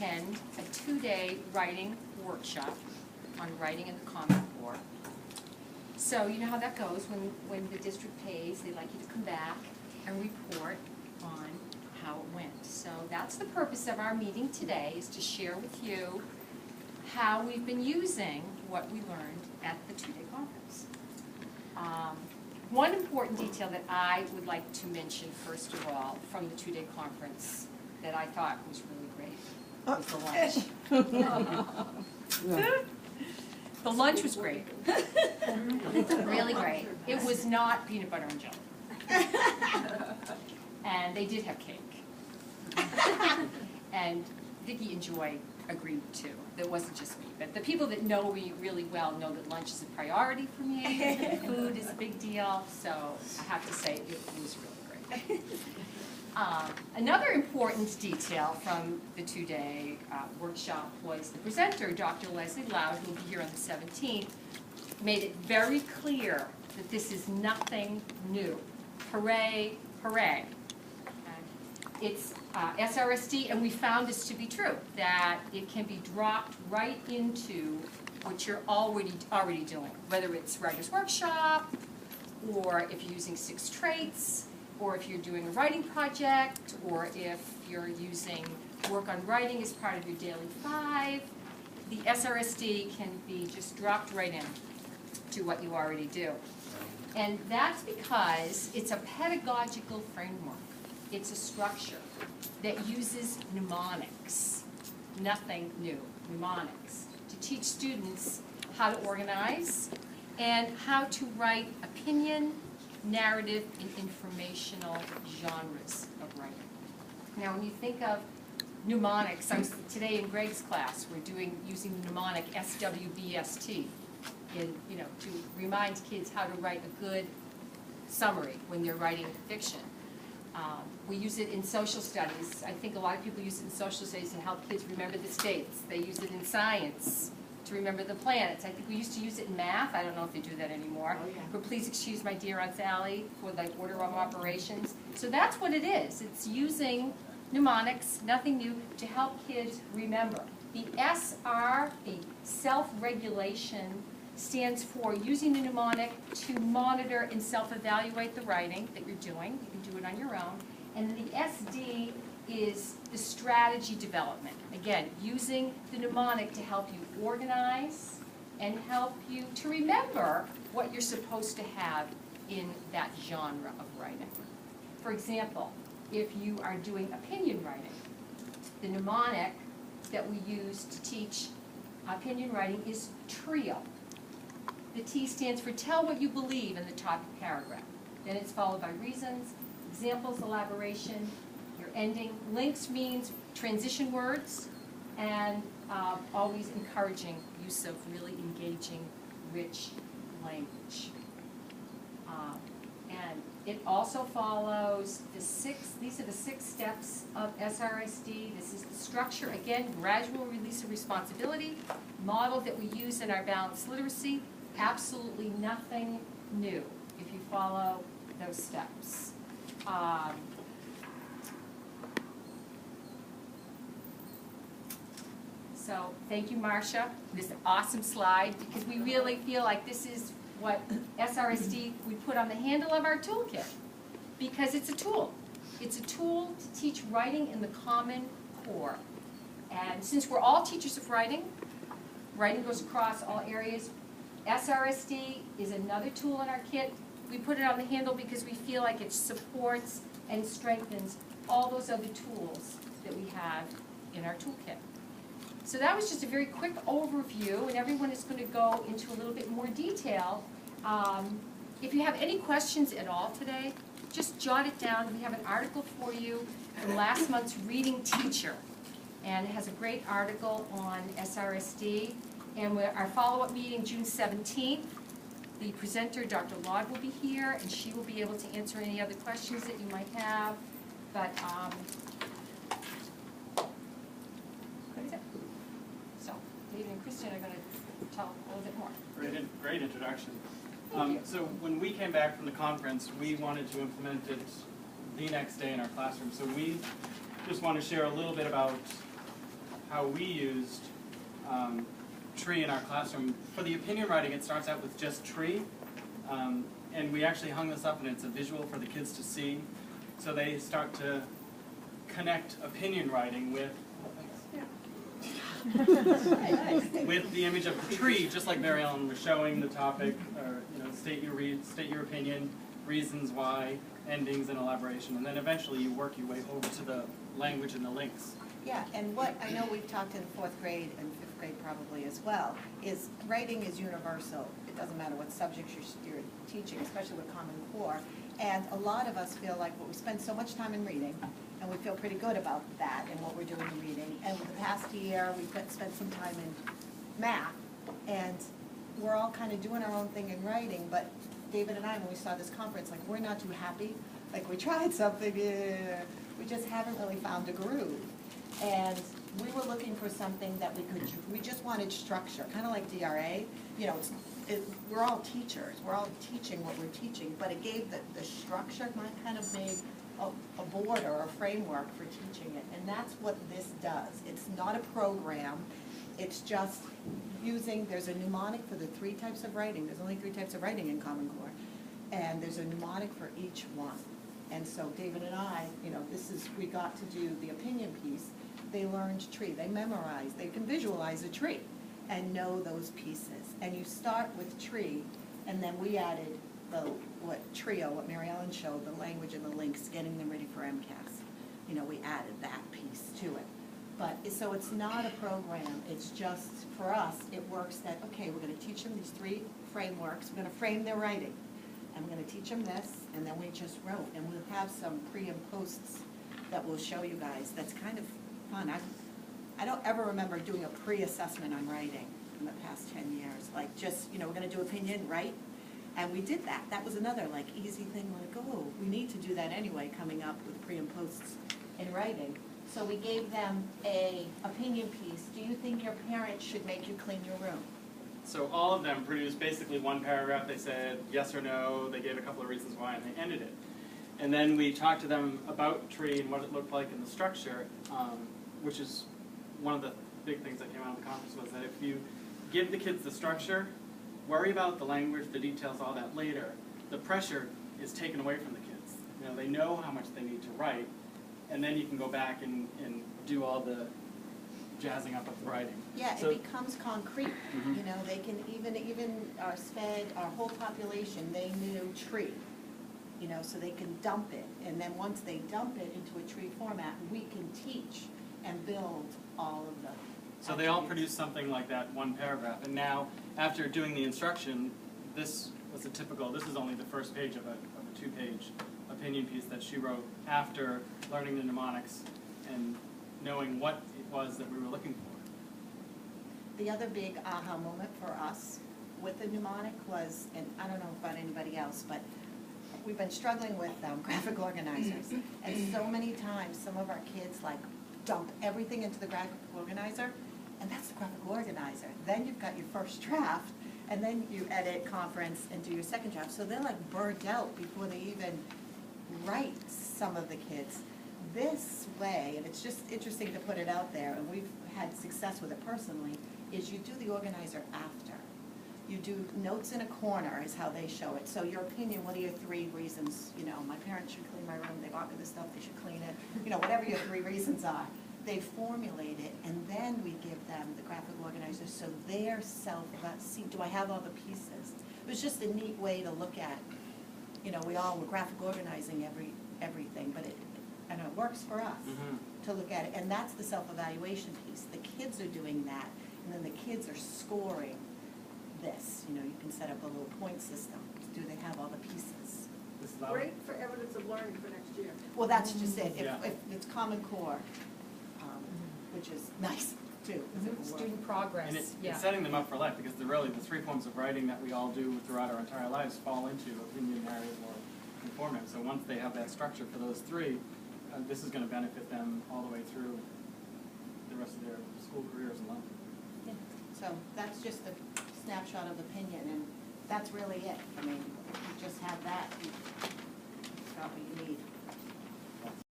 attend a 2-day writing workshop on writing in the Common Core. So you know how that goes when the district pays, they like you to come back and report on how it went. So that's the purpose of our meeting today, is to share with you how we've been using what we learned at the 2-day conference. One important detail that I would like to mention, first of all, from the 2-day conference that I thought was really great was the lunch. The lunch was great. Really great. It was not peanut butter and jelly. And they did have cake. And Vicki and Joy agreed too. That wasn't just me. But the people that know me really well know that lunch is a priority for me. Food is a big deal. So I have to say it was really great. Another important detail from the 2-day workshop was the presenter, Dr. Leslie Loud, who will be here on the 17th, made it very clear that this is nothing new. Hooray, hooray. It's SRSD, and we found this to be true, that it can be dropped right into what you're already doing, whether it's Writer's Workshop, or if you're using 6 traits, or if you're doing a writing project, or if you're using work on writing as part of your daily 5, the SRSD can be just dropped right in to what you already do. And that's because it's a pedagogical framework. It's a structure that uses mnemonics, nothing new, mnemonics, to teach students how to organize and how to write opinion, narrative, and informational genres of writing. Now, when you think of mnemonics, today in Greg's class, we're using the mnemonic SWBST, to remind kids how to write a good summary when they're writing fiction. We use it in social studies. I think a lot of people use it in social studies to help kids remember the states. They use it in science to remember the planets. I think we used to use it in math. I don't know if they do that anymore. Oh, yeah. But please excuse my dear Aunt Sally for the order of operations. So that's what it is. It's using mnemonics, nothing new, to help kids remember. The SR, the self-regulation, stands for using the mnemonic to monitor and self-evaluate the writing that you're doing. You can do it on your own. And the SD is the strategy development. Again, using the mnemonic to help you organize and help you to remember what you're supposed to have in that genre of writing. For example, if you are doing opinion writing, the mnemonic that we use to teach opinion writing is TRIO. The T stands for tell what you believe in the topic paragraph. Then it's followed by reasons, examples, elaboration, your ending. Links means transition words, and always encouraging use of really engaging, rich language. And it also follows these are the 6 steps of SRSD. This is the structure, again, gradual release of responsibility, model that we use in our balanced literacy. Absolutely nothing new if you follow those steps. So thank you, Marcia, for this awesome slide, because we really feel like this is what SRSD we put on the handle of our toolkit, because it's a tool. It's a tool to teach writing in the Common Core. And since we're all teachers of writing, writing goes across all areas. SRSD is another tool in our kit. We put it on the handle because we feel like it supports and strengthens all those other tools that we have in our toolkit. So that was just a very quick overview, and everyone is going to go into a little bit more detail. If you have any questions at all today, just jot it down. We have an article for you from last month's Reading Teacher, and it has a great article on SRSD. And our follow-up meeting, June 17th, the presenter, Dr. Laud, will be here, and she will be able to answer any other questions that you might have. But that is it. So David and Kristen are going to tell a little bit more. Great introduction. So when we came back from the conference, we wanted to implement it the next day in our classroom. So we just want to share a little bit about how we used tree in our classroom. For the opinion writing, it starts out with just tree, and we actually hung this up, and it's a visual for the kids to see. So they start to connect opinion writing with with the image of the tree, just like Mary Ellen was showing the topic, or state your opinion, reasons why, endings, and elaboration, and then eventually you work your way over to the language and the links. Yeah, and what I know we've talked in 4th grade and 5th grade probably as well, is writing is universal. It doesn't matter what subjects you're teaching, especially with Common Core. And a lot of us feel like, well, we spend so much time in reading, and we feel pretty good about that and what we're doing in reading. And with the past year, we've spent some time in math, and we're all kind of doing our own thing in writing, but David and I, when we saw this conference, like, we're not too happy. Like, we tried something, we just haven't really found a groove. And we were looking for something that we just wanted structure, kind of like DRA. We're all teachers, we're all teaching what we're teaching, but it gave the structure, kind of made a board or a framework for teaching it, and that's what this does. It's not a program, it's just using, there's a mnemonic for the 3 types of writing. There's only 3 types of writing in Common Core, and there's a mnemonic for each one. And so David and I, we got to do the opinion piece. They learned tree, they memorized, they can visualize a tree and know those pieces. And you start with tree, and then we added what Mary Ellen showed, the language and the links, getting them ready for MCAS. We added that piece to it. But, so it's not a program, it's just, for us, it works that, okay, we're gonna teach them these 3 frameworks, we're gonna frame their writing, and we're gonna teach them this, and then we just wrote, and we'll have some pre and posts that we'll show you guys. That's kind of fun. I don't ever remember doing a pre-assessment on writing in the past 10 years. Like, just, we're gonna do opinion, write, and we did that. That was another, like, easy thing, like, oh, we need to do that anyway, coming up with pre and posts in writing. So we gave them a opinion piece. Do you think your parents should make you clean your room? So all of them produced basically 1 paragraph. They said yes or no, they gave a couple of reasons why, and they ended it. And then we talked to them about tree and what it looked like in the structure, which is one of the big things that came out of the conference, was that if you give the kids the structure, worry about the language, the details, all that later, the pressure is taken away from the kids. They know how much they need to write, and then you can go back and do all the jazzing up of the writing. Yeah, so, it becomes concrete. They can even our SPED, our whole population, they knew tree. So they can dump it, and then once they dump it into a tree format, we can teach and build all of the So they all produced something like that 1 paragraph, and now, after doing the instruction, this was this is only the first page of a 2-page opinion piece that she wrote after learning the mnemonics and knowing what it was that we were looking for. The other big aha moment for us with the mnemonic was, and I don't know about anybody else, but we've been struggling with graphic organizers. And so many times, some of our kids dump everything into the graphic organizer, and that's the graphic organizer. Then you've got your first draft, and then you edit, conference, and do your second draft. So they're burnt out before they even write, some of the kids. This way, and it's just interesting to put it out there, and we've had success with it personally, is you do the organizer after. You do notes in a corner is how they show it. So your opinion, what are your 3 reasons? My parents should clean my room, they bought me this stuff, they should clean it. Whatever your 3 reasons are. They formulate it, and then we give them the graphic organizer so they're see, do I have all the pieces? It was just a neat way to look at, we all were graphic organizing everything, but it works for us to look at it. And that's the self-evaluation piece. The kids are doing that, and then the kids are scoring this. You can set up a little point system. Do they have all the pieces? Great for evidence of learning for next year. Well, that's just it. Yeah. If it's Common Core, which is nice too. Student progress, And it's yeah. setting them up for life, because the 3 forms of writing that we all do throughout our entire lives fall into opinion, narrative, or informative. So once they have that structure for those 3, this is going to benefit them all the way through the rest of their school careers and life. Yeah. So that's just a snapshot of opinion, and that's really it. I mean, if you just have that, you've got what you need.